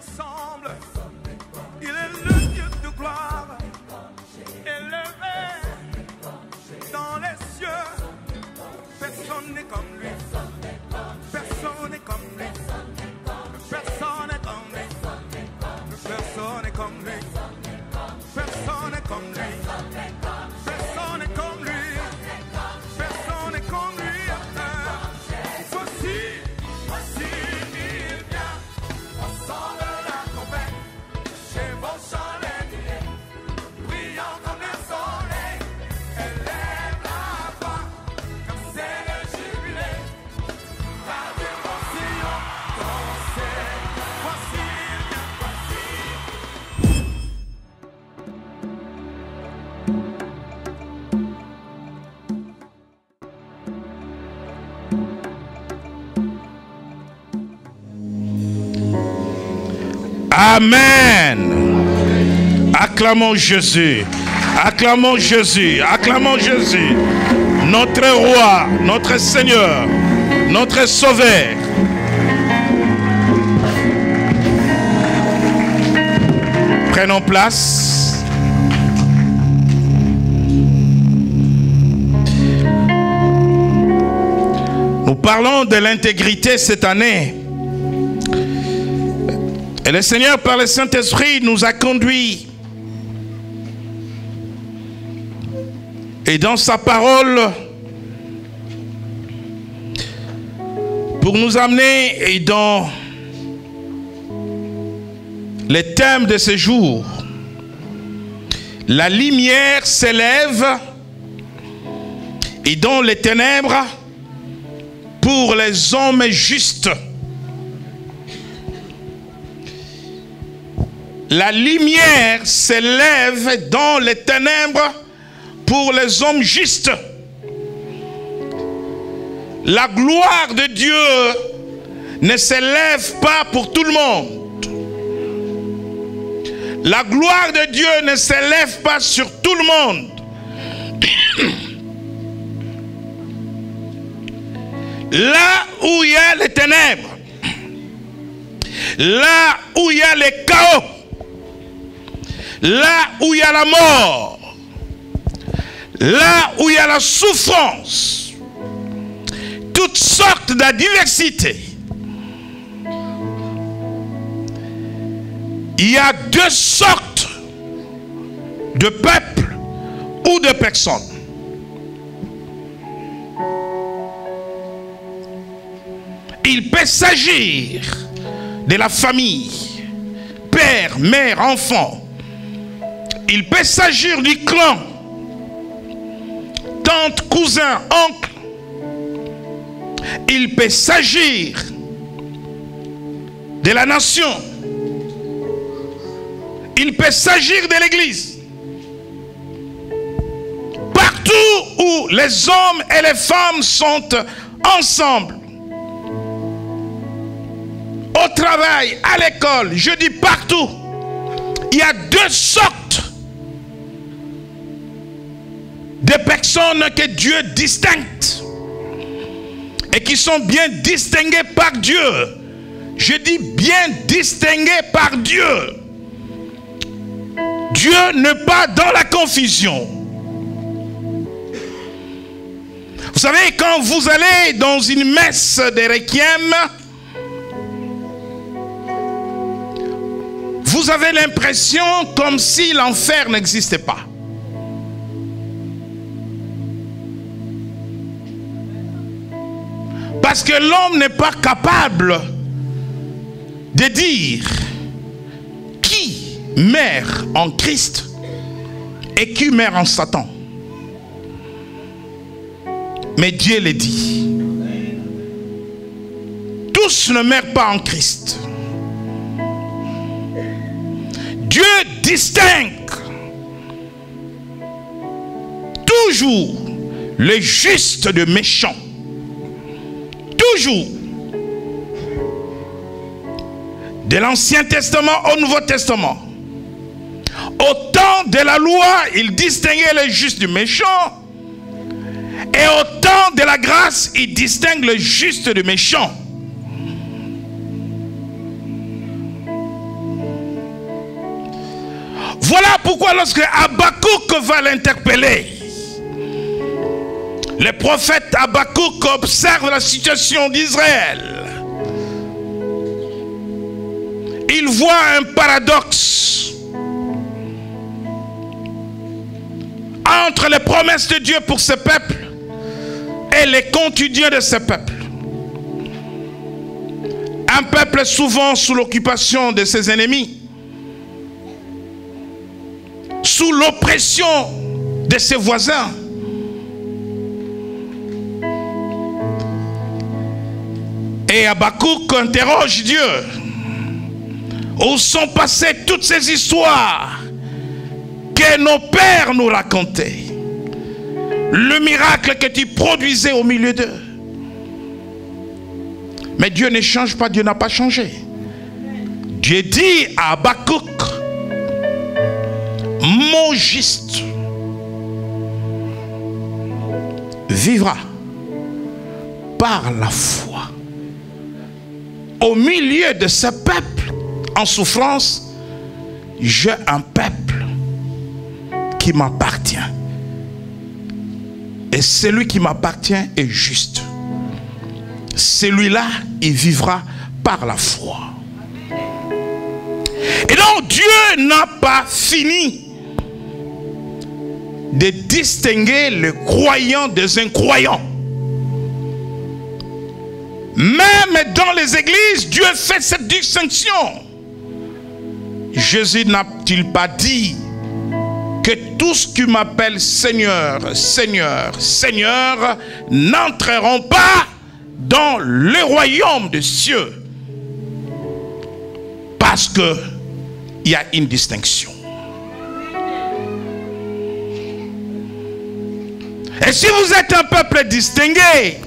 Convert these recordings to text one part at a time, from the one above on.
ressemble. Il est le Dieu de gloire, élevé dans les cieux. Personne n'est comme lui. Personne n'est comme lui. Personne n'est comme lui. Personne n'est comme lui. Personne n'est comme lui. Personne n'est comme lui. Personne n'est comme lui. Voici il vient. Au son de la trompette, chez vos chandeliers, brillant comme le soleil, élève la voix, comme c'est le jubilé. Radio Sion, dansez. Voici il vient. Amen. Acclamons Jésus. Acclamons Jésus. Acclamons Jésus. Notre roi, notre Seigneur, notre Sauveur. Prenons place. Nous parlons de l'intégrité cette année. Et le Seigneur, par le Saint-Esprit, nous a conduits. Et dans sa parole, pour nous amener dans les thèmes de ce jour, la lumière s'élève et dans les ténèbres pour les hommes justes. La lumière s'élève dans les ténèbres pour les hommes justes. La gloire de Dieu ne s'élève pas pour tout le monde. La gloire de Dieu ne s'élève pas sur tout le monde. Là où il y a les ténèbres, là où il y a les chaos, là où il y a la mort, là où il y a la souffrance, toutes sortes d'adversité, il y a deux sortes de peuples ou de personnes. Il peut s'agir de la famille, père, mère, enfant. Il peut s'agir du clan, tante, cousin, oncle. Il peut s'agir de la nation. Il peut s'agir de l'église. Partout où les hommes et les femmes sont ensemble, au travail, à l'école, je dis partout, il y a deux sortes de personnes que Dieu distingue et qui sont bien distinguées par Dieu. Je dis bien distinguées par Dieu. Dieu n'est pas dans la confusion. Vous savez, quand vous allez dans une messe de requiem, vous avez l'impression comme si l'enfer n'existait pas. Parce que l'homme n'est pas capable de dire qui meurt en Christ et qui meurt en Satan. Mais Dieu le dit. Tous ne meurent pas en Christ. Dieu distingue toujours le juste de méchant. Toujours. De l'Ancien Testament au Nouveau Testament. Au temps de la loi, il distinguait le juste du méchant. Et au temps de la grâce, il distingue le juste du méchant. pourquoi lorsque Habakkuk va l'interpeller, le prophète Habakkuk observe la situation d'Israël. Il voit un paradoxe entre les promesses de Dieu pour ce peuple et les quotidiens de ce peuple. Un peuple souvent sous l'occupation de ses ennemis, sous l'oppression de ses voisins. Et Habakkuk interroge Dieu. Où sont passées toutes ces histoires que nos pères nous racontaient? Le miracle que tu produisais au milieu d'eux. Mais Dieu ne change pas, Dieu n'a pas changé. Dieu dit à Habakkuk, mon juste vivra par la foi. Au milieu de ce peuple en souffrance, j'ai un peuple qui m'appartient. Et celui qui m'appartient est juste. Celui-là, il vivra par la foi. Et donc Dieu n'a pas fini de distinguer les croyants des incroyants. Même dans les églises, Dieu fait cette distinction. Jésus n'a-t-il pas dit que tous qui m'appellent Seigneur, Seigneur, Seigneur n'entreront pas dans le royaume des cieux? Parce que il y a une distinction. Et si vous êtes un peuple distingué,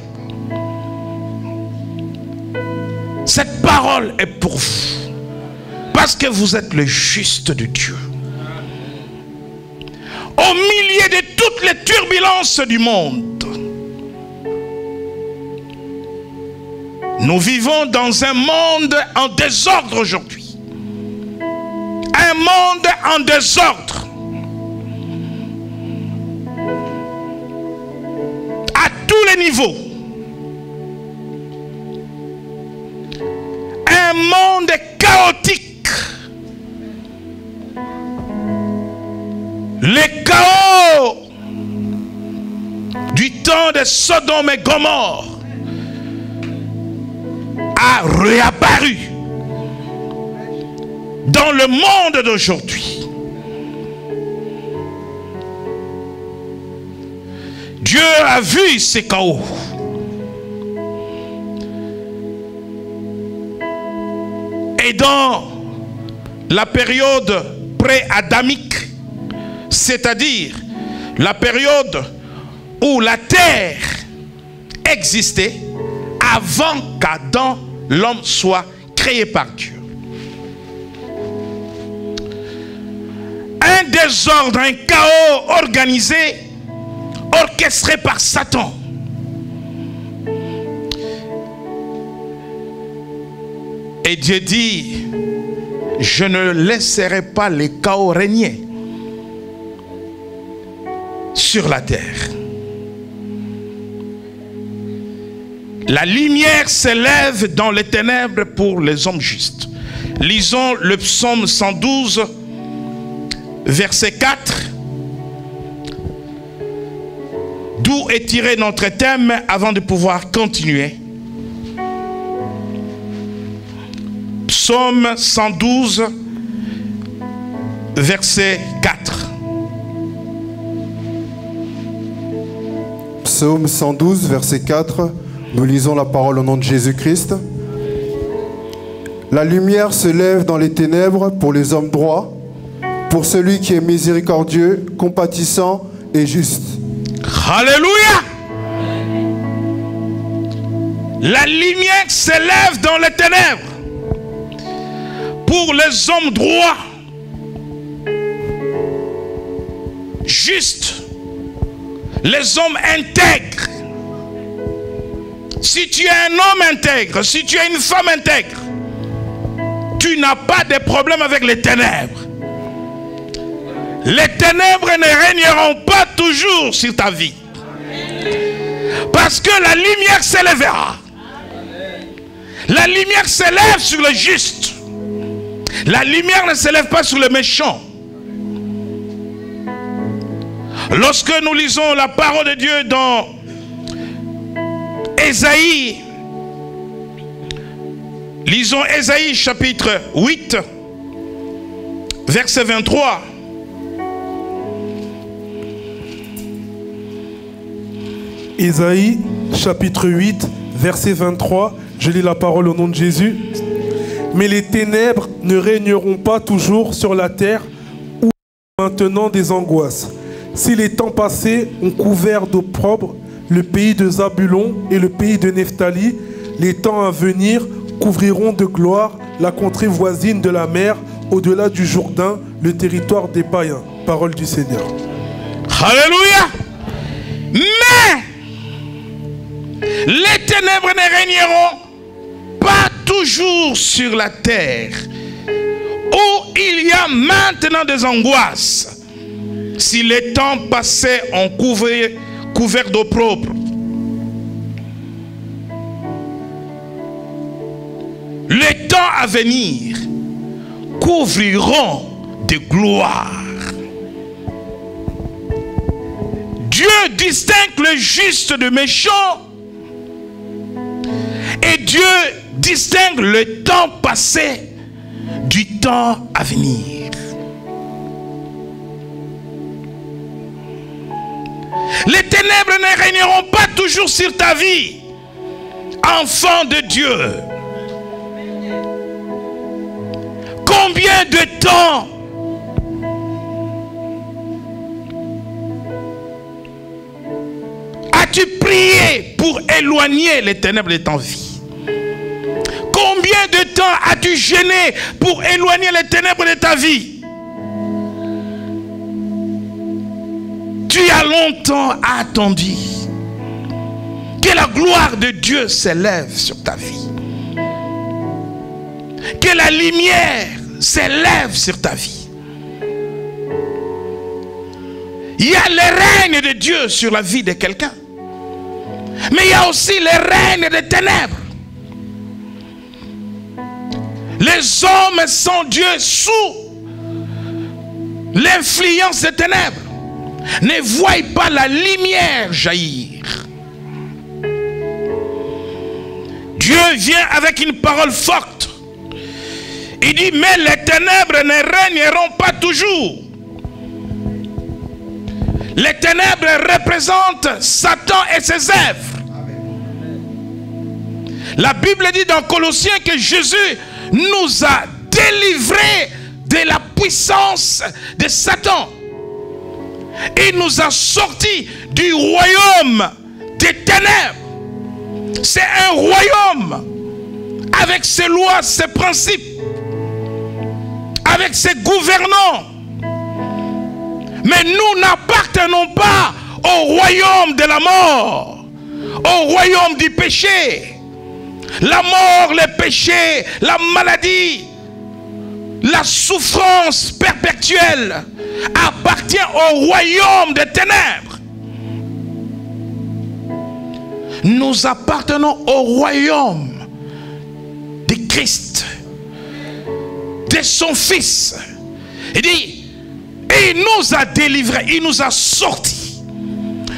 cette parole est pour vous. Parce que vous êtes le juste de Dieu. Au milieu de toutes les turbulences du monde, nous vivons dans un monde en désordre aujourd'hui. Un monde en désordre. À tous les niveaux. Un monde chaotique. Le chaos du temps de Sodome et Gomorrhe a réapparu dans le monde d'aujourd'hui. Dieu a vu ce chaos. Et dans la période pré-adamique, c'est-à-dire la période où la terre existait avant qu'Adam, l'homme, soit créé par Dieu. Un désordre, un chaos organisé, orchestré par Satan. Et Dieu dit, je ne laisserai pas le chaos régner sur la terre. La lumière s'élève dans les ténèbres pour les hommes justes. Lisons le psaume 112, verset 4, d'où est tiré notre thème avant de pouvoir continuer. Psaume 112, verset 4. Psaume 112, verset 4, nous lisons la parole au nom de Jésus-Christ. La lumière se lève dans les ténèbres pour les hommes droits, pour celui qui est miséricordieux, compatissant et juste. Alléluia! La lumière se lève dans les ténèbres pour les hommes droits, justes, les hommes intègres. Si tu es un homme intègre, si tu es une femme intègre, tu n'as pas de problème avec les ténèbres. les ténèbres ne régneront pas toujours sur ta vie. Parce que la lumière s'élèvera. La lumière s'élève sur le juste. La lumière ne s'élève pas sur le méchant. Lorsque nous lisons la parole de Dieu dans Ésaïe, lisons Ésaïe chapitre 8, verset 23. Ésaïe chapitre 8, verset 23. Je lis la parole au nom de Jésus. Mais les ténèbres ne régneront pas toujours sur la terre, où maintenant des angoisses. Si les temps passés ont couvert d'opprobre le pays de Zabulon et le pays de Nephtali, les temps à venir couvriront de gloire la contrée voisine de la mer, au-delà du Jourdain, le territoire des païens. Parole du Seigneur. Alléluia. Mais les ténèbres ne régneront pas toujours sur la terre, où il y a maintenant des angoisses, si les temps passés ont couvert d'opprobre. Les temps à venir couvriront de gloire. Dieu distingue le juste du méchant, et Dieu distingue le temps passé du temps à venir. Les ténèbres ne régneront pas toujours sur ta vie, enfant de Dieu. Combien de temps as-tu prié pour éloigner les ténèbres de ta vie? Combien de temps as-tu gêné pour éloigner les ténèbres de ta vie? Tu as longtemps attendu que la gloire de Dieu s'élève sur ta vie, que la lumière s'élève sur ta vie. Il y a le règne de Dieu sur la vie de quelqu'un, mais il y a aussi le règne des ténèbres. Les hommes sans Dieu, sous l'influence des ténèbres, ne voient pas la lumière jaillir. Dieu vient avec une parole forte. Il dit, mais les ténèbres ne régneront pas toujours. Les ténèbres représentent Satan et ses œuvres. La Bible dit dans Colossiens que Jésus nous a délivrés de la puissance de Satan. Il nous a sortis du royaume des ténèbres. C'est un royaume avec ses lois, ses principes, avec ses gouvernants. Mais nous n'appartenons pas au royaume de la mort, au royaume du péché. La mort, le péché, la maladie, la souffrance perpétuelle appartient au royaume des ténèbres. Nous appartenons au royaume de Christ, de son Fils. Il dit, il nous a délivrés, il nous a sortis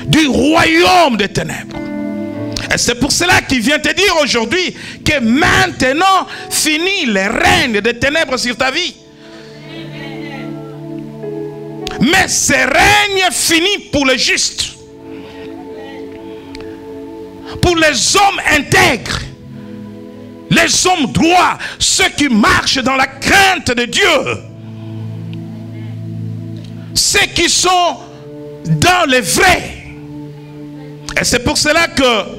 du royaume des ténèbres. Et c'est pour cela qu'il vient te dire aujourd'hui que maintenant finit le règne des ténèbres sur ta vie. Mais ce règne finit pour les justes, pour les hommes intègres, les hommes droits, ceux qui marchent dans la crainte de Dieu, ceux qui sont dans le vrai. Et c'est pour cela que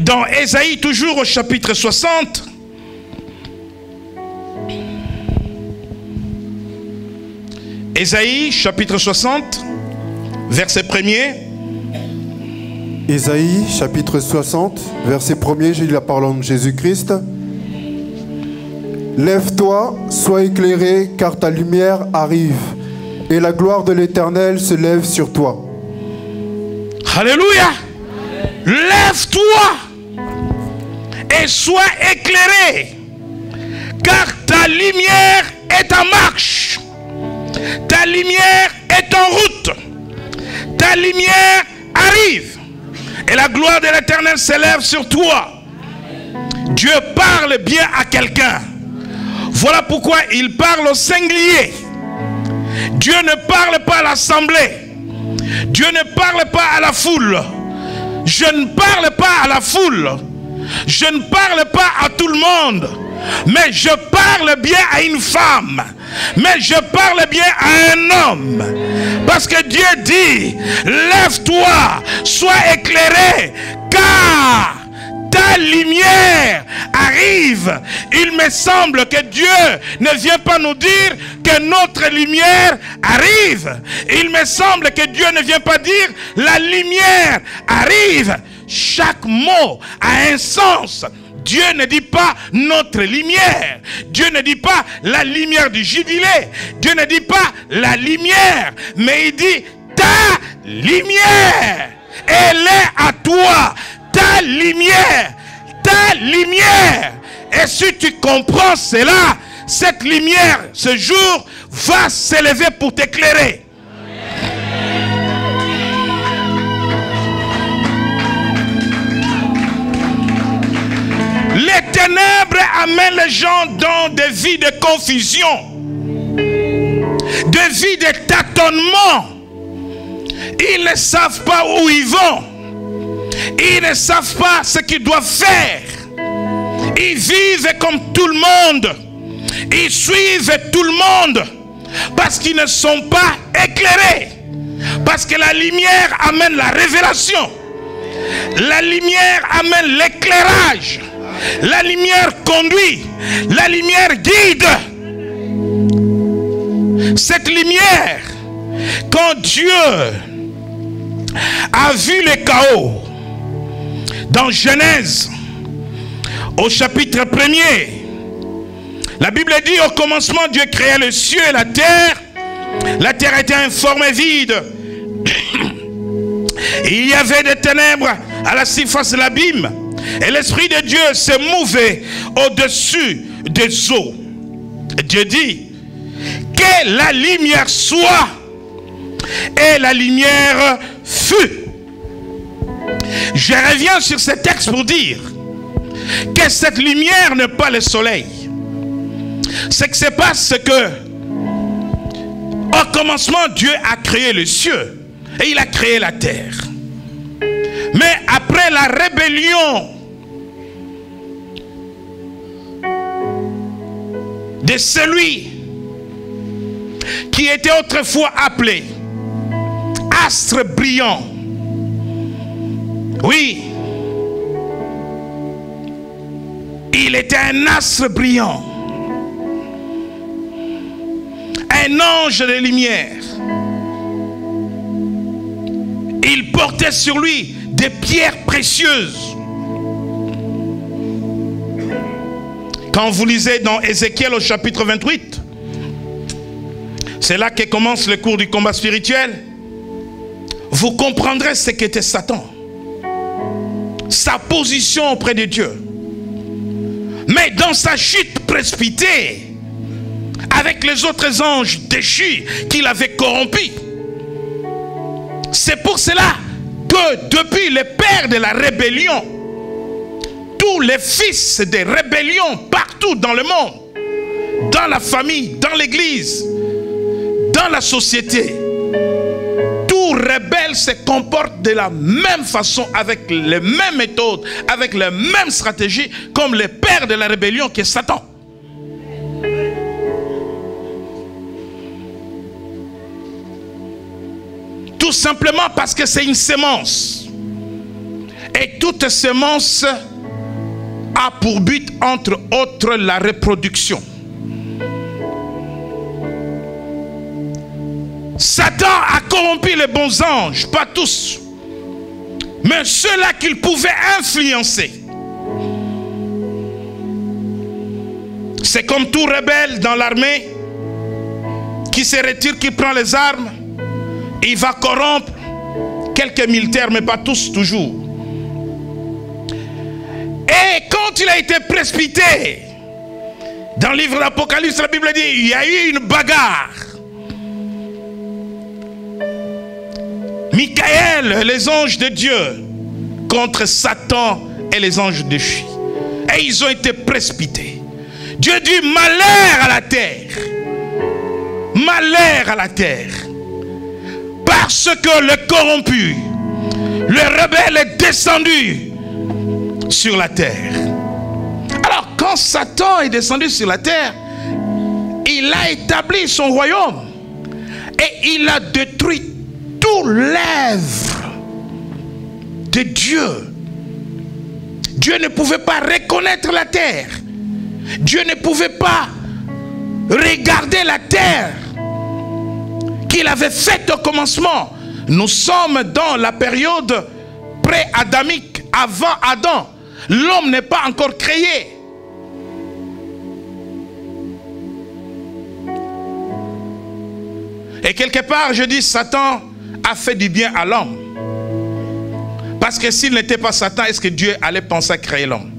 dans Ésaïe, toujours au chapitre 60, Ésaïe, chapitre 60, verset 1er. Ésaïe, chapitre 60, verset 1er, j'ai lu la parole de Jésus-Christ. Lève-toi, sois éclairé, car ta lumière arrive, et la gloire de l'Éternel se lève sur toi. Alléluia. Lève-toi et sois éclairé, car ta lumière est en marche. Ta lumière est en route. Ta lumière arrive. Et la gloire de l'Éternel s'élève sur toi. Dieu parle bien à quelqu'un. Voilà pourquoi il parle au singulier. Dieu ne parle pas à l'assemblée. Dieu ne parle pas à la foule. Je ne parle pas à la foule. Je ne parle pas à tout le monde. Mais je parle bien à une femme. Mais je parle bien à un homme. Parce que Dieu dit, lève-toi, sois éclairé, car ta lumière arrive. Il me semble que Dieu ne vient pas nous dire que notre lumière arrive. Il me semble que Dieu ne vient pas dire la lumière arrive. Chaque mot a un sens. Dieu ne dit pas notre lumière. Dieu ne dit pas la lumière du jubilé. Dieu ne dit pas la lumière. Mais il dit ta lumière. Elle est à toi. Ta lumière. Ta lumière. Et si tu comprends cela, cette lumière, ce jour, va s'élever pour t'éclairer. Les ténèbres amènent les gens dans des vies de confusion, des vies de tâtonnement. Ils ne savent pas où ils vont. Ils ne savent pas ce qu'ils doivent faire. Ils vivent comme tout le monde. Ils suivent tout le monde parce qu'ils ne sont pas éclairés. Parce que la lumière amène la révélation. La lumière amène l'éclairage. La lumière conduit. La lumière guide. Cette lumière, quand Dieu a vu le chaos dans Genèse au chapitre 1er, la Bible dit au commencement Dieu créa le ciel et la terre. La terre était informe et vide. Il y avait des ténèbres à la surface de l'abîme. Et l'Esprit de Dieu se mouvait au-dessus des eaux. Et Dieu dit que la lumière soit. Et la lumière fut. Je reviens sur ce texte pour dire que cette lumière n'est pas le soleil. C'est que c'est parce que au commencement Dieu a créé le ciel et il a créé la terre. Mais après la rébellion de celui qui était autrefois appelé astre brillant, oui, il était un astre brillant, un ange de lumière. Il portait sur lui des pierres précieuses. Quand vous lisez dans Ézéchiel au chapitre 28, c'est là que commence le cours du combat spirituel. Vous comprendrez ce qu'était Satan, sa position auprès de Dieu. Mais dans sa chute précipitée, avec les autres anges déchus qu'il avait corrompus, c'est pour cela que depuis le père de la rébellion, tous les fils de rébellion partout dans le monde, dans la famille, dans l'église, dans la société, tout rebelle se comporte de la même façon, avec les mêmes méthodes, avec les mêmes stratégies, comme le père de la rébellion qui est Satan. Tout simplement parce que c'est une sémence. Et toute sémence a pour but, entre autres, la reproduction. Satan a corrompu les bons anges, pas tous, mais ceux-là qu'il pouvait influencer. C'est comme tout rebelle dans l'armée. qui se retire, qui prend les armes, il va corrompre quelques militaires, mais pas tous toujours. Et quand il a été précipité, dans le livre d'Apocalypse, la Bible dit, il y a eu une bagarre. Michael, les anges de Dieu, contre Satan et les anges de Chi. Et ils ont été précipités. Dieu dit, malheur à la terre. Malheur à la terre. Parce que le corrompu, le rebelle est descendu sur la terre. Alors quand Satan est descendu sur la terre, il a établi son royaume et il a détruit toute l'œuvre de Dieu. Dieu ne pouvait pas reconnaître la terre. Dieu ne pouvait pas regarder la terre qu'il avait faite au commencement. Nous sommes dans la période pré-adamique, avant Adam. L'homme n'est pas encore créé. Et quelque part, je dis, Satan a fait du bien à l'homme. Parce que s'il n'était pas Satan, est-ce que Dieu allait penser à créer l'homme?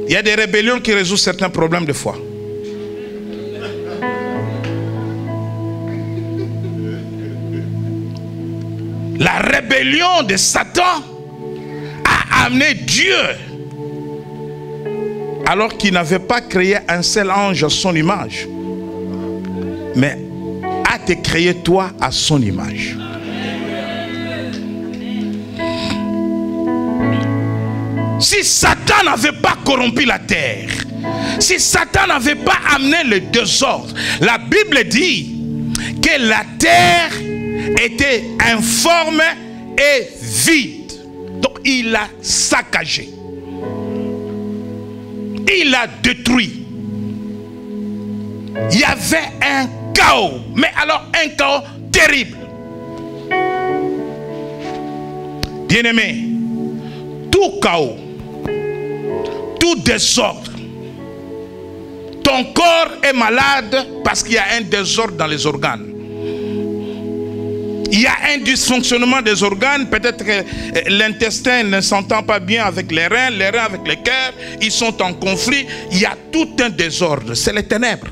Il y a des rébellions qui résolvent certains problèmes de foi. La rébellion de Satan a amené Dieu, alors qu'il n'avait pas créé un seul ange à son image, mais a te créé toi à son image. Si Satan n'avait pas corrompu la terre, si Satan n'avait pas amené le désordre, la Bible dit que la terre était informe et vide. Donc il a saccagé. Il a détruit. Il y avait un chaos, mais alors un chaos terrible. Bien-aimé, tout chaos, tout désordre, ton corps est malade parce qu'il y a un désordre dans les organes. Il y a un dysfonctionnement des organes. Peut-être que l'intestin ne s'entend pas bien avec les reins avec le cœur. Ils sont en conflit. Il y a tout un désordre. C'est les ténèbres.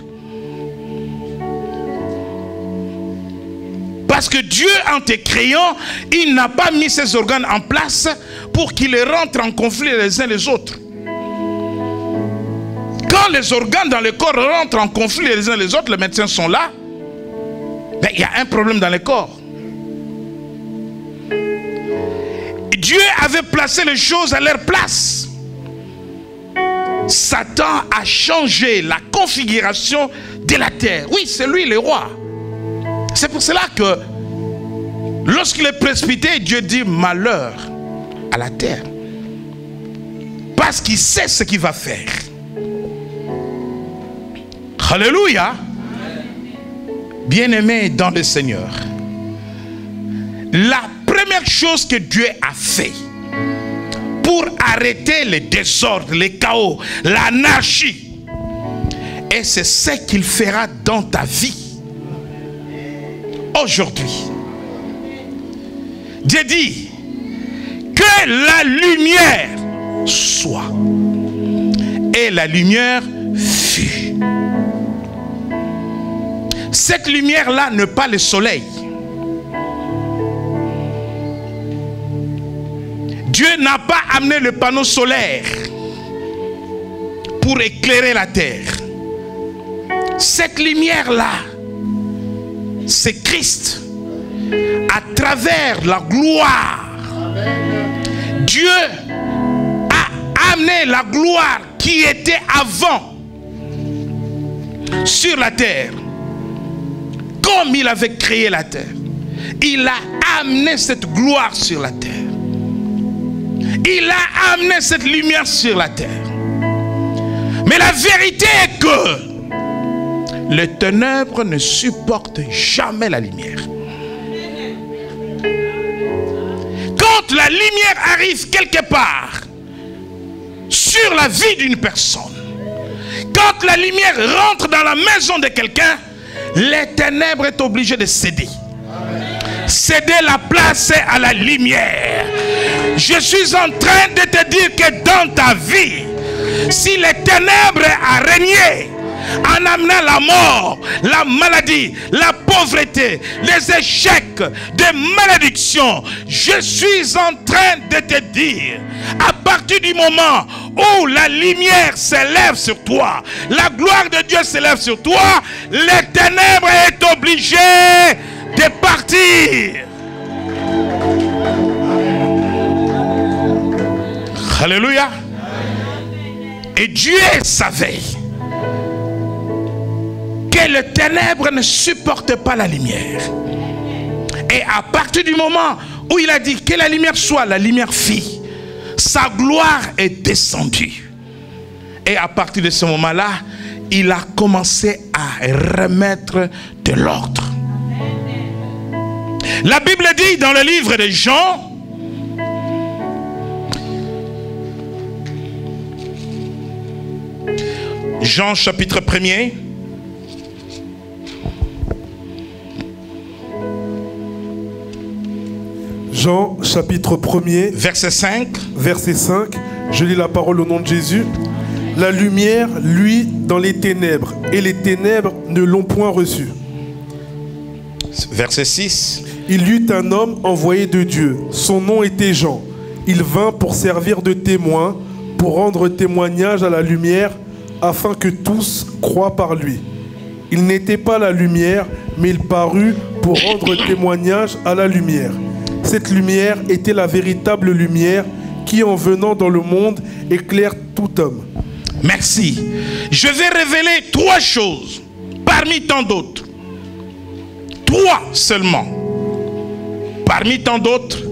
Parce que Dieu, en te créant, il n'a pas mis ses organes en place pour qu'ils rentrent en conflit les uns les autres. Quand les organes dans le corps rentrent en conflit les uns les autres, les médecins sont là. Ben, il y a un problème dans le corps. Dieu avait placé les choses à leur place. Satan a changé la configuration de la terre. Oui, c'est lui le roi. C'est pour cela que lorsqu'il est précipité, Dieu dit malheur à la terre. Parce qu'il sait ce qu'il va faire. Alléluia. Bien-aimé dans le Seigneur, la première chose que Dieu a fait pour arrêter le désordre, le chaos, l'anarchie, et c'est ce qu'il fera dans ta vie aujourd'hui. Dieu dit que la lumière soit, et la lumière fut. Cette lumière-là n'est pas le soleil. Dieu n'a pas amené le panneau solaire pour éclairer la terre. Cette lumière-là, c'est Christ. À travers la gloire, Dieu a amené la gloire qui était avant sur la terre. Comme il avait créé la terre, il a amené cette gloire sur la terre. Il a amené cette lumière sur la terre. Mais la vérité est que les ténèbres ne supportent jamais la lumière. Quand la lumière arrive quelque part, sur sur la vie d'une personne. Quand la lumière rentre dans la maison de quelqu'un, les ténèbres sont obligées de céder. Céder la place à la lumière. Je suis en train de te dire que dans ta vie, si les ténèbres a régné en amenant la mort, la maladie, la pauvreté, les échecs, des malédictions, je suis en train de te dire, à partir du moment où la lumière s'élève sur toi, la gloire de Dieu s'élève sur toi, les ténèbres sont obligées de partir. Alléluia. Et Dieu savait que les ténèbres ne supportent pas la lumière. Et à partir du moment où il a dit que la lumière soit, la lumière fit, sa gloire est descendue. Et à partir de ce moment-là, il a commencé à remettre de l'ordre. La Bible dit dans le livre de Jean, Jean chapitre 1er, Jean chapitre 1er, verset 5. Verset 5, je lis la parole au nom de Jésus. La lumière, lui, dans les ténèbres, et les ténèbres ne l'ont point reçu. Verset 6. Il y eut un homme envoyé de Dieu. Son nom était Jean. Il vint pour servir de témoin, pour rendre témoignage à la lumière, afin que tous croient par lui. Il n'était pas la lumière, mais il parut pour rendre témoignage à la lumière. Cette lumière était la véritable lumière qui, en venant dans le monde, éclaire tout homme. Merci. Je vais révéler 3 choses parmi tant d'autres. 3 seulement. Parmi tant d'autres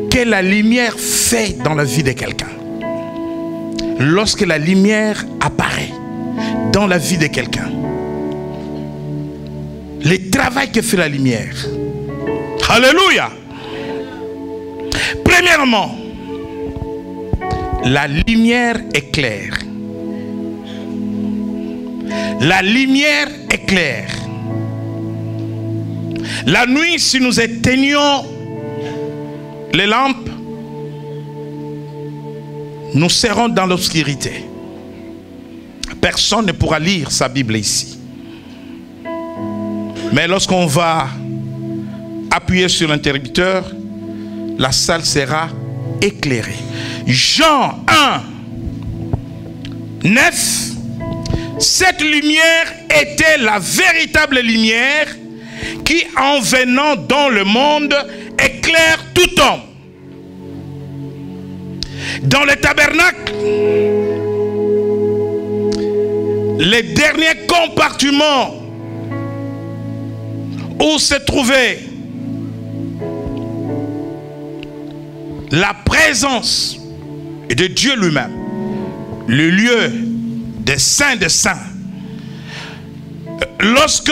que la lumière fait dans la vie de quelqu'un. Lorsque la lumière apparaît dans la vie de quelqu'un, le travail que fait la lumière. Alléluia. Premièrement, la lumière éclaire. La lumière éclaire. La nuit, si nous éteignons les lampes, nous serons dans l'obscurité. Personne ne pourra lire sa Bible ici. Mais lorsqu'on va appuyer sur l'interrupteur, la salle sera éclairée. Jean 1, 9. Cette lumière était la véritable lumière qui, en venant dans le monde, éclaire tout homme. Dans le tabernacle, les derniers compartiments où se trouvait la présence de Dieu lui-même, le lieu des saints des saints, lorsque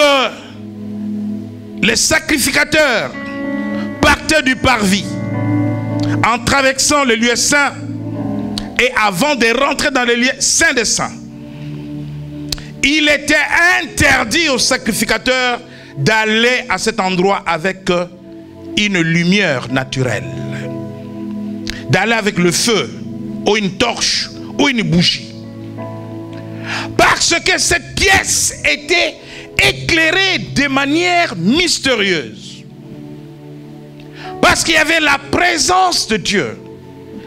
les sacrificateurs partaient du parvis en traversant le lieu saint et avant de rentrer dans le lieu saint des saints, il était interdit aux sacrificateurs d'aller à cet endroit avec une lumière naturelle, d'aller avec le feu ou une torche ou une bougie, parce que cette pièce était éclairée de manière mystérieuse, parce qu'il y avait la présence de Dieu,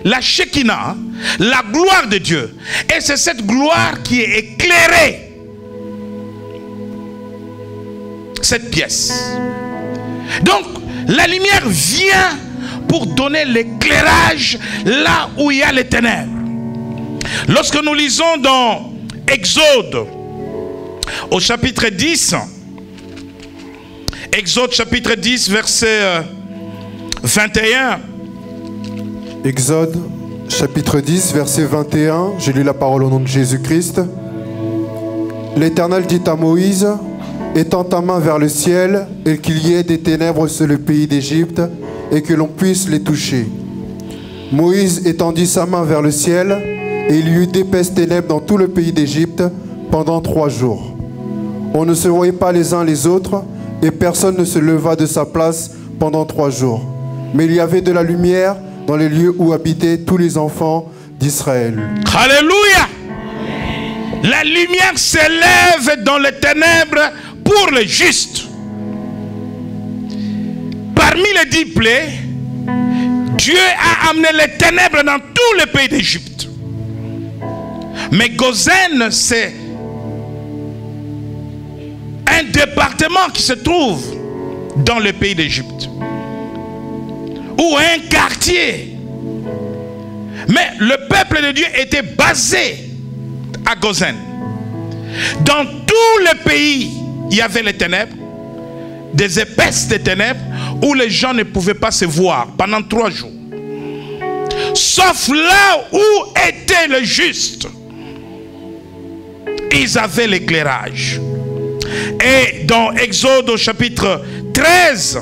la Shekinah, la gloire de Dieu, et c'est cette gloire qui est éclairée cette pièce. Donc la lumière vient pour donner l'éclairage là où il y a les ténèbres. Lorsque nous lisons dans Exode au chapitre 10, Exode chapitre 10 verset 21. Exode chapitre 10 verset 21, j'ai lu la parole au nom de Jésus-Christ. L'Éternel dit à Moïse: étends ta main vers le ciel et qu'il y ait des ténèbres sur le pays d'Égypte et que l'on puisse les toucher. Moïse étendit sa main vers le ciel Et il y eut d'épaisses ténèbres dans tout le pays d'Égypte pendant 3 jours. On ne se voyait pas les uns les autres, et personne ne se leva de sa place pendant 3 jours. Mais il y avait de la lumière dans les lieux où habitaient tous les enfants d'Israël. Alléluia. La lumière s'élève dans les ténèbres pour les justes. Parmi les 10 plaies, Dieu a amené les ténèbres dans tout le pays d'Égypte. Mais Gozen, c'est un département qui se trouve dans le pays d'Égypte, ou un quartier. Mais le peuple de Dieu était basé à Gozen. Dans tout le pays, il y avait les ténèbres, des épaisses de ténèbres, où les gens ne pouvaient pas se voir pendant 3 jours. Sauf là où étaient les justes, ils avaient l'éclairage. Et dans Exode au chapitre 13,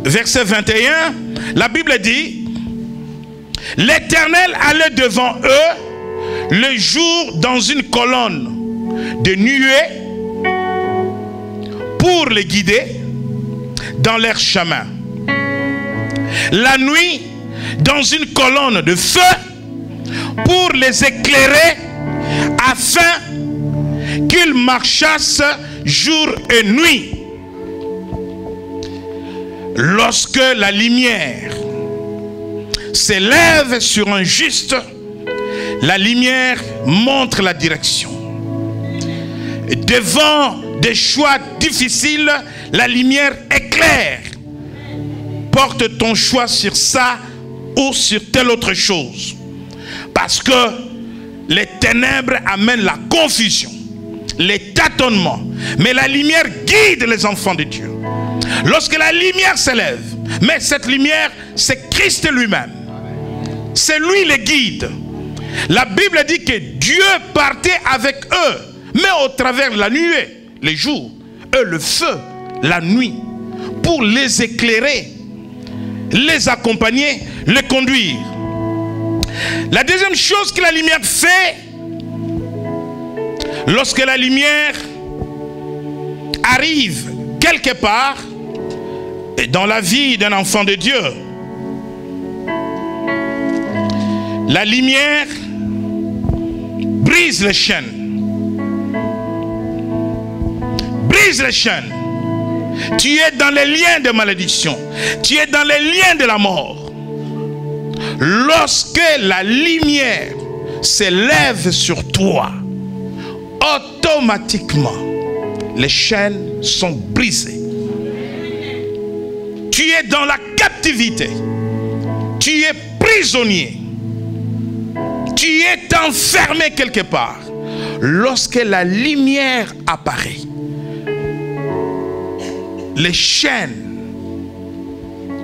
verset 21, la Bible dit: l'Éternel allait devant eux le jour dans une colonne de nuée pour les guider dans leur chemin. La nuit, dans une colonne de feu pour les éclairer, afin qu'ils marchassent jour et nuit. Lorsque la lumière s'élève sur un juste, la lumière montre la direction. Et devant des choix difficiles, la lumière éclaire. Porte ton choix sur ça ou sur telle autre chose. Parce que les ténèbres amènent la confusion, les tâtonnements. Mais la lumière guide les enfants de Dieu. Lorsque la lumière s'élève, mais cette lumière, c'est Christ lui-même. C'est lui le guide. La Bible dit que Dieu partait avec eux, mais au travers de la nuée, les jours, eux le feu, la nuit, pour les éclairer, les accompagner, les conduire. La deuxième chose que la lumière fait, lorsque la lumière arrive quelque part dans la vie d'un enfant de Dieu, la lumière brise les chaînes. Brise les chaînes. Tu es dans les liens de malédiction. Tu es dans les liens de la mort. Lorsque la lumière s'élève sur toi, automatiquement, les chaînes sont brisées. Tu es dans la captivité. Tu es prisonnier. Tu es enfermé quelque part. Lorsque la lumière apparaît, les chaînes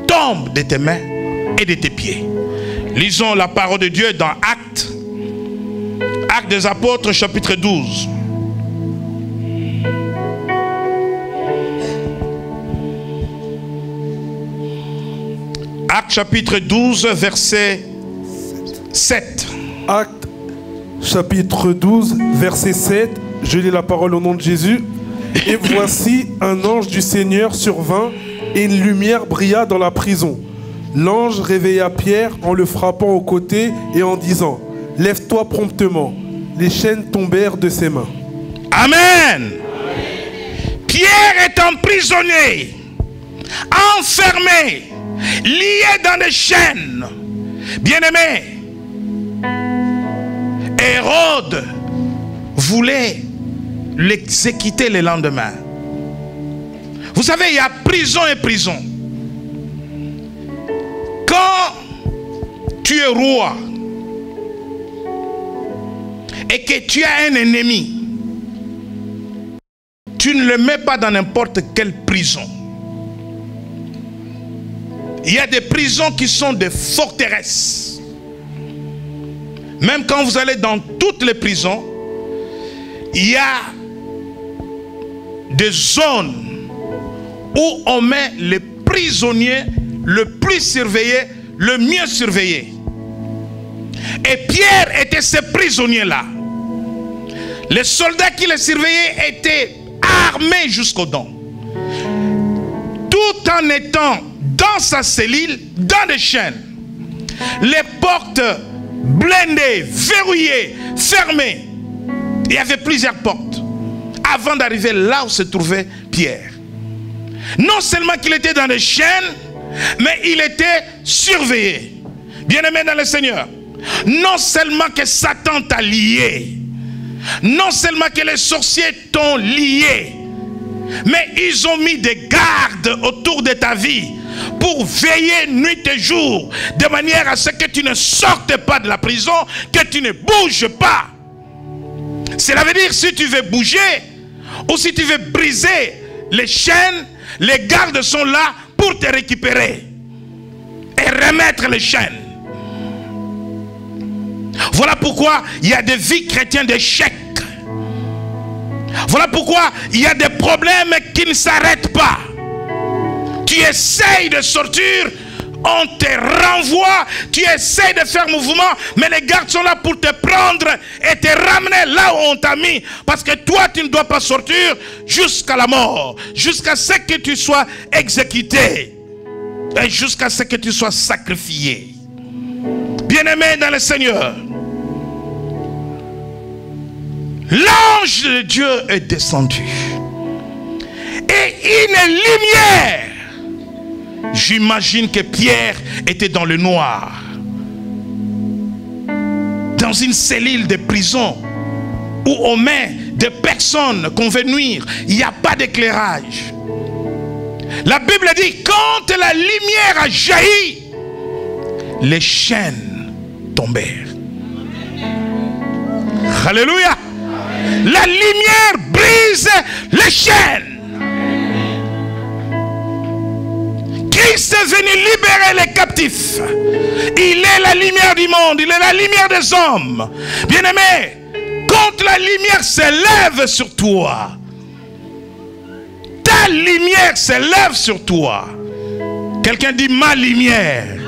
tombent de tes mains et de tes pieds. Lisons la parole de Dieu dans Actes des Apôtres, chapitre 12. Actes chapitre 12, verset 7. Actes chapitre 12, verset 7. Je lis la parole au nom de Jésus. Et voici un ange du Seigneur survint et une lumière brilla dans la prison. L'ange réveilla Pierre en le frappant au côté et en disant: lève-toi promptement. Les chaînes tombèrent de ses mains. Amen. Pierre est emprisonné, enfermé, lié dans des chaînes. Bien-aimé, Hérode voulait l'exécuter le lendemain. Vous savez, il y a prison et prison. Quand tu es roi et que tu as un ennemi, tu ne le mets pas dans n'importe quelle prison. Il y a des prisons qui sont des forteresses. Même quand vous allez dans toutes les prisons, il y a des zones où on met les prisonniers le plus surveillés, le mieux surveillé. Et Pierre était ce prisonnier-là. Les soldats qui le surveillaient étaient armés jusqu'aux dents. Tout en étant dans sa cellule, dans des chaînes. Les portes blindées, verrouillées, fermées. Il y avait plusieurs portes avant d'arriver là où se trouvait Pierre. Non seulement qu'il était dans les chaînes, mais il était surveillé. Bien-aimé dans le Seigneur, non seulement que Satan t'a lié, non seulement que les sorciers t'ont lié, mais ils ont mis des gardes autour de ta vie pour veiller nuit et jour, de manière à ce que tu ne sortes pas de la prison, que tu ne bouges pas. Cela veut dire, si tu veux bouger, ou si tu veux briser les chaînes, les gardes sont là pour te récupérer et remettre les chaînes. Voilà pourquoi il y a des vies chrétiennes d'échecs. Voilà pourquoi il y a des problèmes qui ne s'arrêtent pas. Tu essayes de sortir, on te renvoie, tu essayes de faire mouvement, mais les gardes sont là pour te prendre et te ramener là où on t'a mis. Parce que toi, tu ne dois pas sortir jusqu'à la mort, jusqu'à ce que tu sois exécuté et jusqu'à ce que tu sois sacrifié. Bien-aimé dans le Seigneur, l'ange de Dieu est descendu et une lumière. J'imagine que Pierre était dans le noir, dans une cellule de prison où on met des personnes qu'on veut nuire. Il n'y a pas d'éclairage. La Bible dit, quand la lumière a jailli, les chaînes tombèrent. Alléluia. La lumière brise les chaînes. Christ est venu libérer les captifs. Il est la lumière du monde. Il est la lumière des hommes. Bien-aimé, quand la lumière s'élève sur toi, ta lumière s'élève sur toi. Quelqu'un dit ma lumière.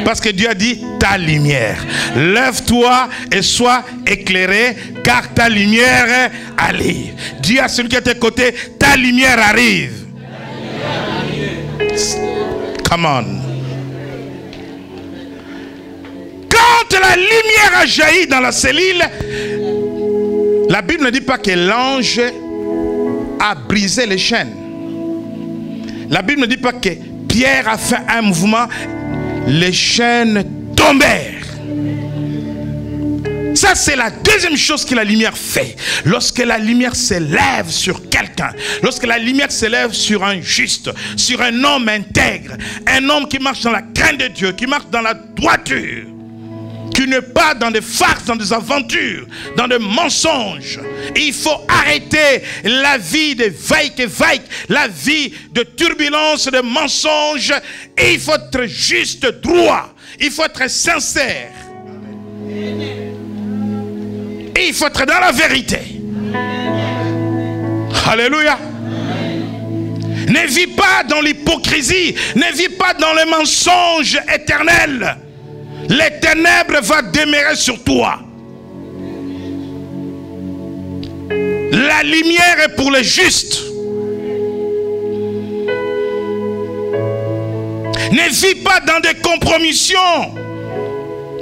Parce que Dieu a dit ta lumière. Lève-toi et sois éclairé, car ta lumière arrive. Dis à celui qui est à tes côtés, ta lumière arrive. Come on. Quand la lumière a jailli dans la cellule, la Bible ne dit pas que l'ange a brisé les chaînes. La Bible ne dit pas que Pierre a fait un mouvement, les chaînes tombèrent. Ça, c'est la deuxième chose que la lumière fait. Lorsque la lumière s'élève sur quelqu'un, lorsque la lumière s'élève sur un juste, sur un homme intègre, un homme qui marche dans la crainte de Dieu, qui marche dans la droiture, qui n'est pas dans des farces, dans des aventures, dans des mensonges. Il faut arrêter la vie de vaille-que-vaille, la vie de turbulence, de mensonges. Et il faut être juste, droit. Il faut être sincère. Et il faut être dans la vérité. Alléluia. Ne vis pas dans l'hypocrisie. Ne vis pas dans le mensonge éternel. Les ténèbres vont demeurer sur toi. La lumière est pour les justes. Ne vis pas dans des compromissions.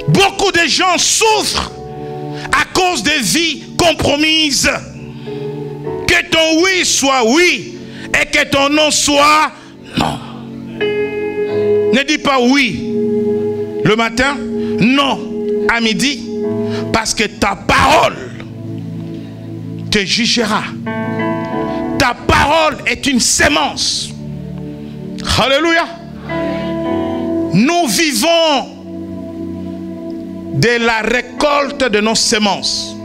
Beaucoup de gens souffrent à cause des vies compromises. Que ton oui soit oui et que ton non soit non. Ne dis pas oui le matin, non à midi, parce que ta parole te jugera. Ta parole est une sémence. Alléluia. Nous vivons de la récolte de nos semences.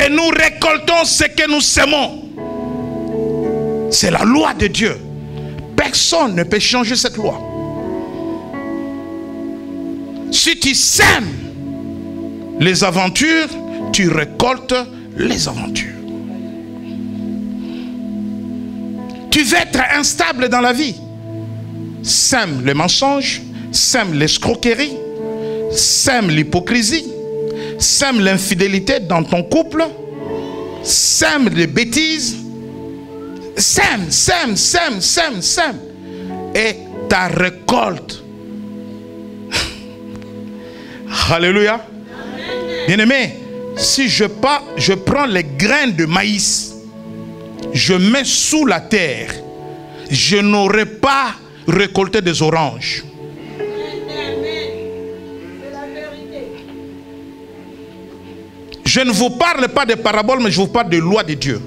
Et nous récoltons ce que nous semons. C'est la loi de Dieu. Personne ne peut changer cette loi. Si tu sèmes les aventures, tu récoltes les aventures. Tu vas être instable dans la vie. Sème le mensonge, sème l'escroquerie, sème l'hypocrisie, sème l'infidélité dans ton couple, sème les bêtises, sème. Et ta récolte. Alléluia. Bien-aimé, si je prends les graines de maïs, je mets sous la terre, je n'aurai pas récolté des oranges. Je ne vous parle pas de paraboles, mais je vous parle de loi de Dieu.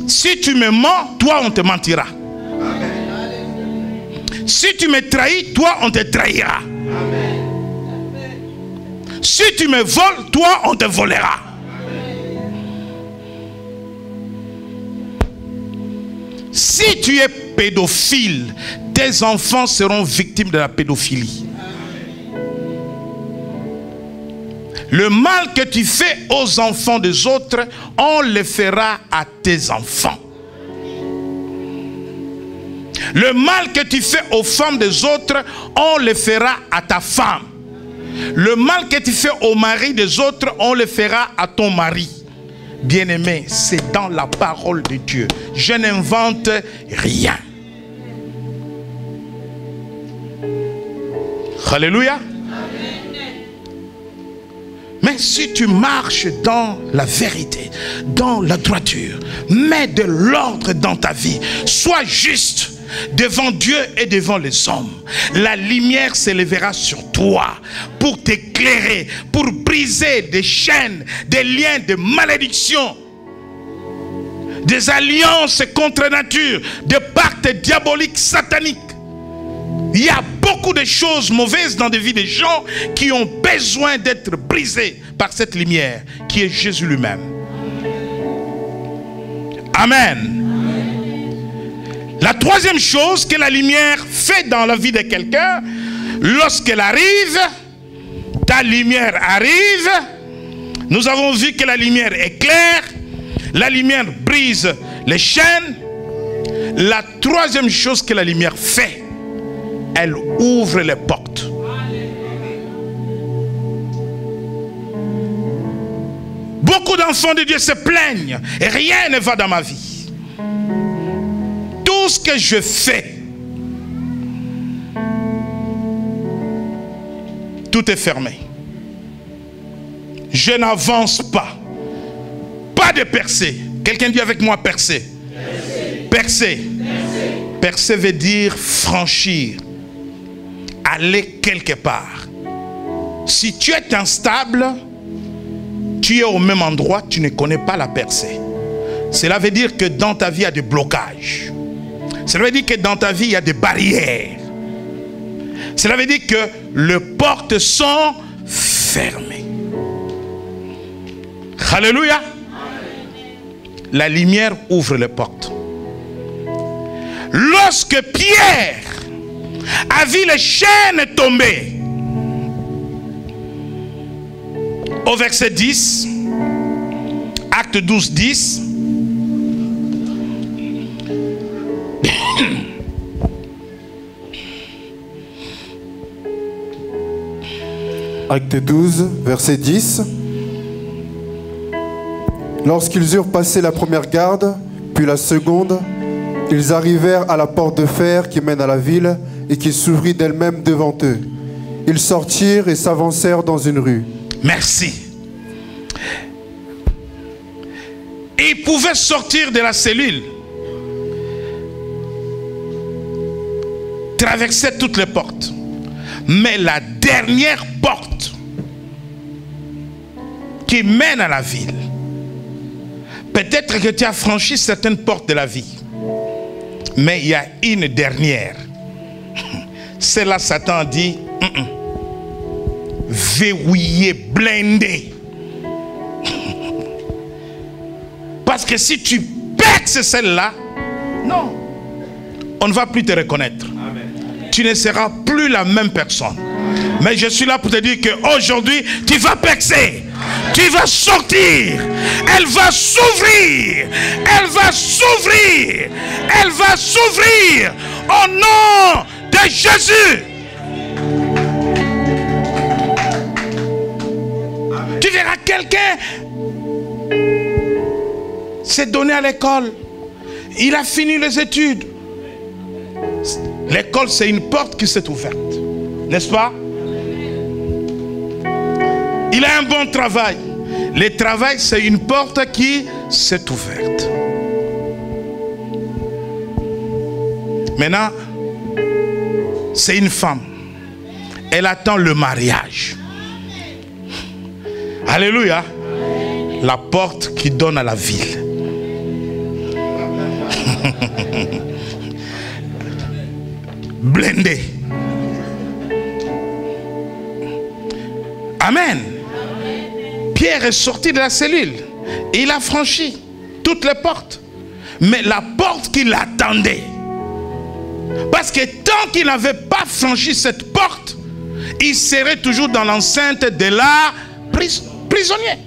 Si tu me mens, toi on te mentira. Si tu me trahis, toi on te trahira. Si tu me voles, toi on te volera. Si tu es pédophile, tes enfants seront victimes de la pédophilie. Le mal que tu fais aux enfants des autres, on le fera à tes enfants. Le mal que tu fais aux femmes des autres, on le fera à ta femme. Le mal que tu fais au mari des autres, on le fera à ton mari. Bien-aimé, c'est dans la parole de Dieu. Je n'invente rien. Alléluia. Mais si tu marches dans la vérité, dans la droiture, mets de l'ordre dans ta vie, sois juste devant Dieu et devant les hommes. La lumière s'élèvera sur toi pour t'éclairer, pour briser des chaînes, des liens de malédiction, des alliances contre nature, des pactes diaboliques sataniques. Il y a beaucoup de choses mauvaises dans des vies des gens qui ont besoin d'être brisées par cette lumière qui est Jésus lui-même. Amen. La troisième chose que la lumière fait dans la vie de quelqu'un, lorsqu'elle arrive, ta lumière arrive, nous avons vu que la lumière éclaire, la lumière brise les chaînes. La troisième chose que la lumière fait, elle ouvre les portes. Beaucoup d'enfants de Dieu se plaignent et rien ne va dans ma vie. Tout ce que je fais, tout est fermé. Je n'avance pas. Pas de percée. Quelqu'un dit avec moi percée. Percée. Percée veut dire franchir. Aller quelque part. Si tu es instable, tu es au même endroit, tu ne connais pas la percée. Cela veut dire que dans ta vie, il y a des blocages. Cela veut dire que dans ta vie, il y a des barrières. Cela veut dire que les portes sont fermées. Alléluia. La lumière ouvre les portes. Lorsque Pierre a vu les chaînes tomber, au verset 10, acte 12, 10, Acte 12, verset 10. Lorsqu'ils eurent passé la première garde, puis la seconde, ils arrivèrent à la porte de fer qui mène à la ville et qui s'ouvrit d'elle-même devant eux. Ils sortirent et s'avancèrent dans une rue. Merci. Ils pouvaient sortir de la cellule, traverser toutes les portes. Mais la dernière porte qui mène à la ville, peut-être que tu as franchi certaines portes de la vie, mais il y a une dernière. C'est là Satan dit verrouillé, blindé. Parce que si tu perces celle-là, non, on ne va plus te reconnaître. Amen. Tu ne seras plus la même personne. Mais je suis là pour te dire qu'aujourd'hui, tu vas percer. Tu vas sortir. Elle va s'ouvrir. Elle va s'ouvrir. Elle va s'ouvrir. Au nom de Jésus. Tu verras quelqu'un s'est donné à l'école. Il a fini les études. L'école, c'est une porte qui s'est ouverte. N'est-ce pas? Il a un bon travail. Le travail, c'est une porte qui s'est ouverte. Maintenant, c'est une femme. Elle attend le mariage. Alléluia. La porte qui donne à la ville. Blindé. Amen. Pierre est sorti de la cellule. Et il a franchi toutes les portes. Mais la porte qui l'attendait. Parce que tant qu'il n'avait pas franchi cette porte, il serait toujours dans l'enceinte de la prisonnier.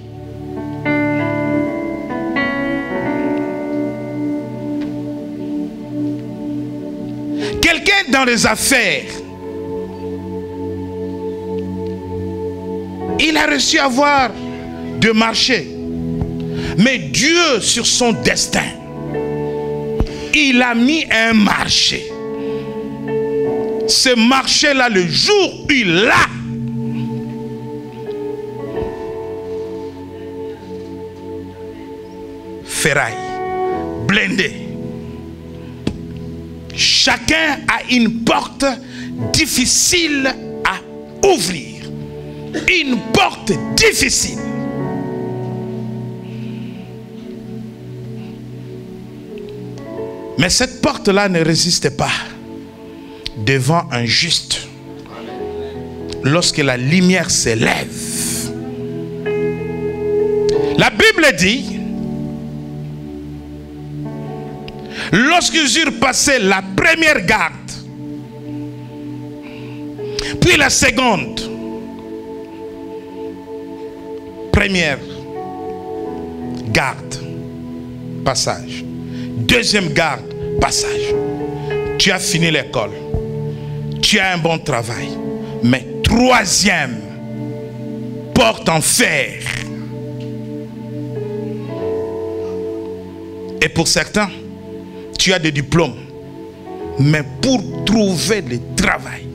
Quelqu'un dans les affaires, il a reçu à avoir de marché. Mais Dieu, sur son destin, il a mis un marché. Ce marché-là, le jour où il l'a, ferraille, blindé. Chacun a une porte difficile à ouvrir. Une porte difficile. Mais cette porte-là ne résiste pas devant un juste. Lorsque la lumière s'élève. La Bible dit, lorsqu'ils eurent passé la première garde, puis la seconde, première garde, passage. Deuxième garde, passage. Tu as fini l'école. Tu as un bon travail. Mais troisième, porte en fer. Et pour certains, tu as des diplômes. Mais pour trouver le travail.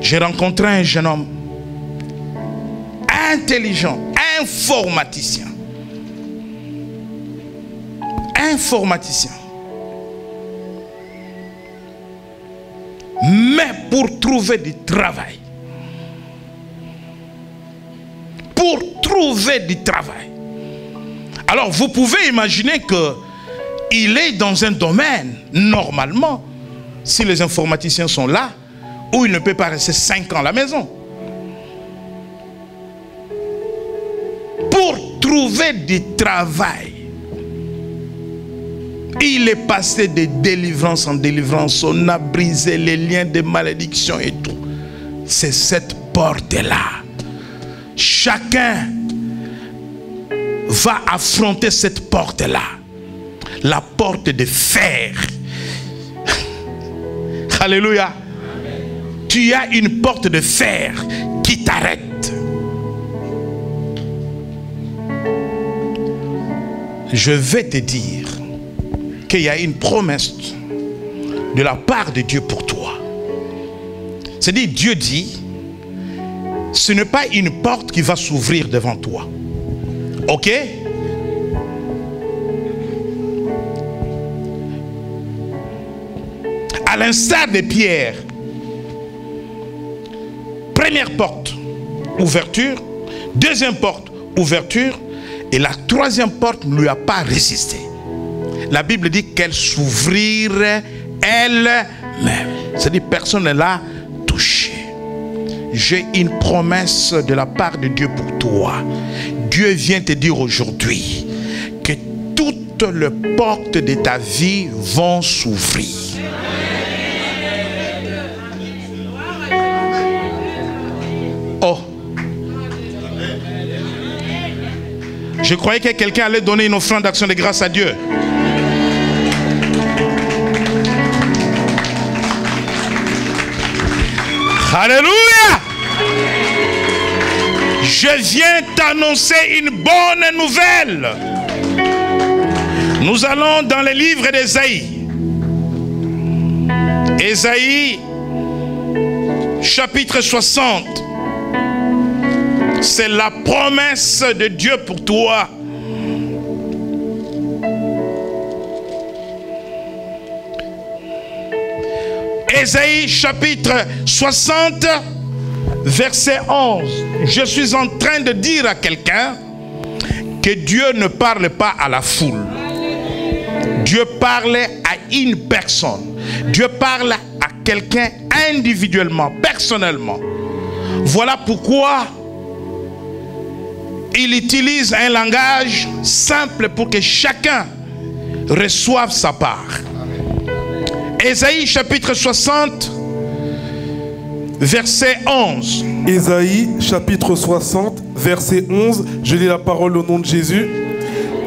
J'ai rencontré un jeune homme intelligent, informaticien. Informaticien. Mais pour trouver du travail. Pour trouver du travail. Alors vous pouvez imaginer que il est dans un domaine, normalement, si les informaticiens sont là, où il ne peut pas rester 5 ans à la maison. Pour trouver du travail. Il est passé de délivrance en délivrance. On a brisé les liens de malédiction et tout. C'est cette porte-là. Chacun va affronter cette porte-là. La porte de fer. Alléluia. Tu as une porte de fer qui t'arrête. Je vais te dire qu'il y a une promesse de la part de Dieu pour toi. C'est-à-dire, Dieu dit, ce n'est pas une porte qui va s'ouvrir devant toi. Ok? À l'instar de Pierre, première porte, ouverture. Deuxième porte, ouverture. Et la troisième porte ne lui a pas résisté. La Bible dit qu'elle s'ouvrirait elle-même. C'est-à-dire personne ne l'a touché. J'ai une promesse de la part de Dieu pour toi. Dieu vient te dire aujourd'hui que toutes les portes de ta vie vont s'ouvrir. Je croyais que quelqu'un allait donner une offrande d'action de grâce à Dieu. Alléluia! Je viens t'annoncer une bonne nouvelle. Nous allons dans le livre d'Ésaïe. Ésaïe, chapitre 60. C'est la promesse de Dieu pour toi. Ésaïe chapitre 60, verset 11. Je suis en train de dire à quelqu'un que Dieu ne parle pas à la foule. Dieu parle à une personne. Dieu parle à quelqu'un individuellement, personnellement. Voilà pourquoi il utilise un langage simple pour que chacun reçoive sa part. Ésaïe chapitre 60, verset 11. Ésaïe chapitre 60, verset 11. Je lis la parole au nom de Jésus.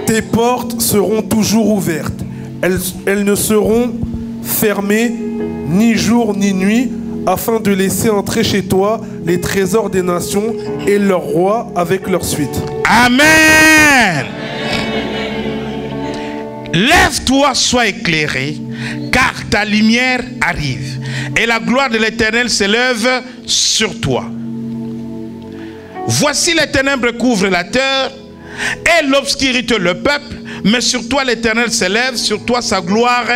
Tes portes seront toujours ouvertes. Elles ne seront fermées ni jour ni nuit, afin de laisser entrer chez toi les trésors des nations et leurs rois avec leur suite. Amen. Lève-toi, sois éclairé, car ta lumière arrive, et la gloire de l'Éternel s'élève sur toi. Voici les ténèbres couvrent la terre, et l'obscurité le peuple, mais sur toi l'Éternel s'élève, sur toi sa gloire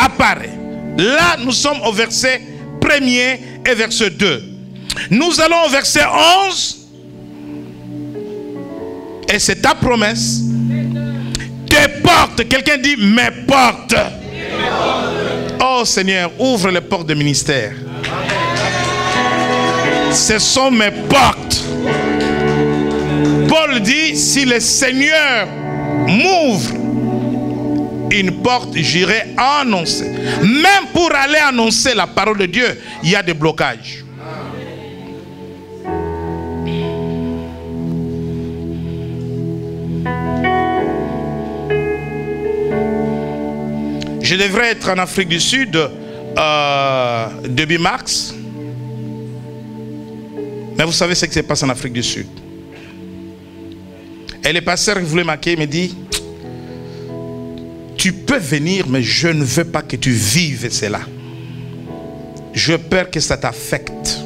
apparaît. Là, nous sommes au verset 1er et verset 2. Nous allons au verset 11, et c'est ta promesse. Tes portes, quelqu'un dit mes portes. Oh Seigneur, ouvre les portes de ministère. Ce sont mes portes. Paul dit, si le Seigneur m'ouvre une porte, j'irai annoncer. Même pour aller annoncer la parole de Dieu, il y a des blocages. Je devrais être en Afrique du Sud début mars. Mais vous savez ce qui se passe en Afrique du Sud. Et le pasteur qui voulait m'accueillir me dit, tu peux venir, mais je ne veux pas que tu vives cela. Je peur que ça t'affecte.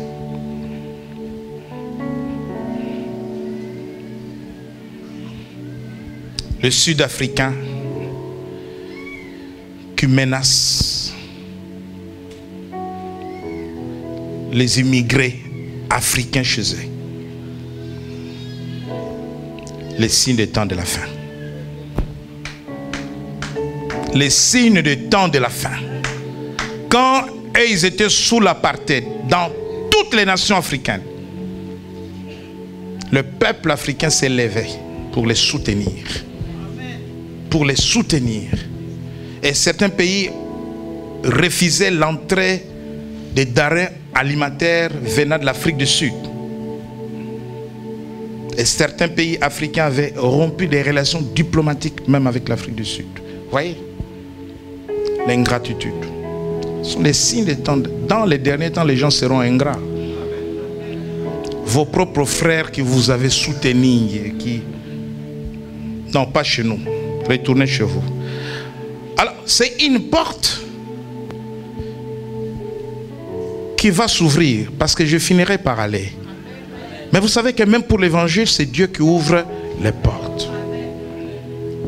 Le Sud-Africain qui menace les immigrés africains chez eux. Les signes des temps de la fin. Les signes des temps de la fin. Quand ils étaient sous l'apartheid dans toutes les nations africaines, le peuple africain s'est levé pour les soutenir. Pour les soutenir. Et certains pays refusaient l'entrée des denrées alimentaires venant de l'Afrique du Sud. Et certains pays africains avaient rompu des relations diplomatiques même avec l'Afrique du Sud. Vous voyez? L'ingratitude. Ce sont les signes des temps. Dans les derniers temps, les gens seront ingrats. Vos propres frères qui vous avez soutenus, qui... Non, pas chez nous. Retournez chez vous. Alors, c'est une porte qui va s'ouvrir parce que je finirai par aller. Mais vous savez que même pour l'évangile, c'est Dieu qui ouvre les portes.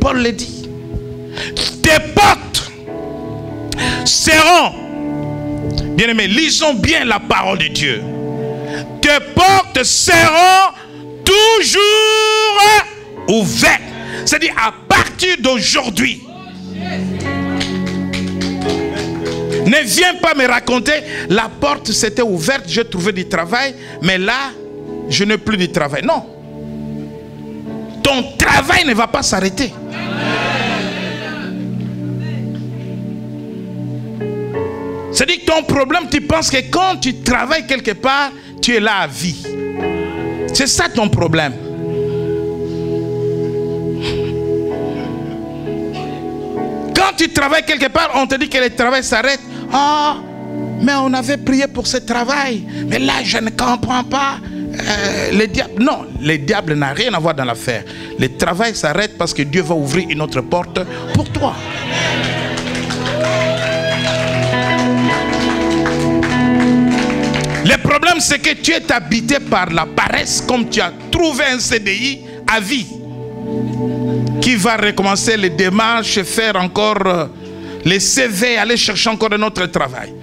Paul le dit. Tes portes seront, bien aimés, lisons bien la parole de Dieu. Tes portes seront toujours ouvertes. C'est-à-dire à partir d'aujourd'hui. Ne viens pas me raconter, la porte s'était ouverte, j'ai trouvé du travail, mais là, je n'ai plus de travail. Non. Ton travail ne va pas s'arrêter. C'est-à-dire que ton problème, tu penses que quand tu travailles quelque part, tu es là à vie. C'est ça ton problème. tu travailles quelque part, on te dit que le travail s'arrête. Ah, mais on avait prié pour ce travail. Mais là, je ne comprends pas. Le diable, non, le diable n'a rien à voir dans l'affaire. Le travail s'arrête parce que Dieu va ouvrir une autre porte pour toi. Le problème, c'est que tu es habité par la paresse, comme tu as trouvé un CDI à vie qui va recommencer les démarches, faire encore les CV, aller chercher encore un autre travail.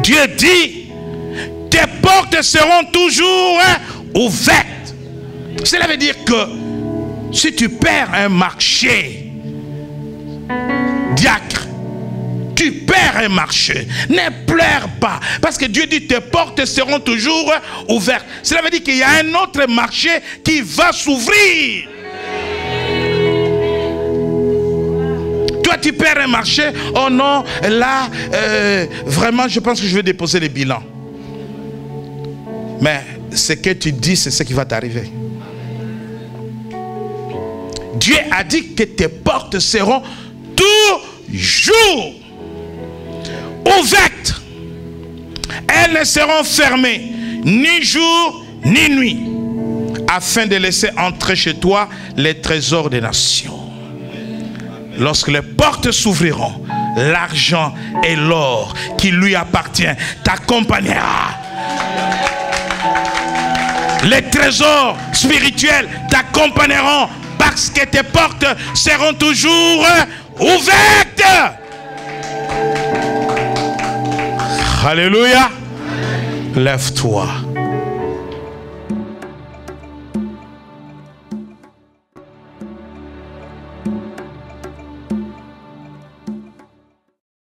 Dieu dit, tes portes seront toujours ouvertes. Cela veut dire que si tu perds un marché, diacre, tu perds un marché, ne pleure pas, parce que Dieu dit tes portes seront toujours ouvertes. Cela veut dire qu'il y a un autre marché qui va s'ouvrir. Toi tu perds un marché, oh non, là vraiment je pense que je vais déposer les bilans. Mais ce que tu dis, c'est ce qui va t'arriver. Dieu a dit que tes portes seront toujours ouvertes. Elles ne seront fermées ni jour ni nuit, afin de laisser entrer chez toi les trésors des nations. Lorsque les portes s'ouvriront, l'argent et l'or qui lui appartient t'accompagnera. Les trésors spirituels t'accompagneront parce que tes portes seront toujours ouvertes. Alléluia. Lève-toi.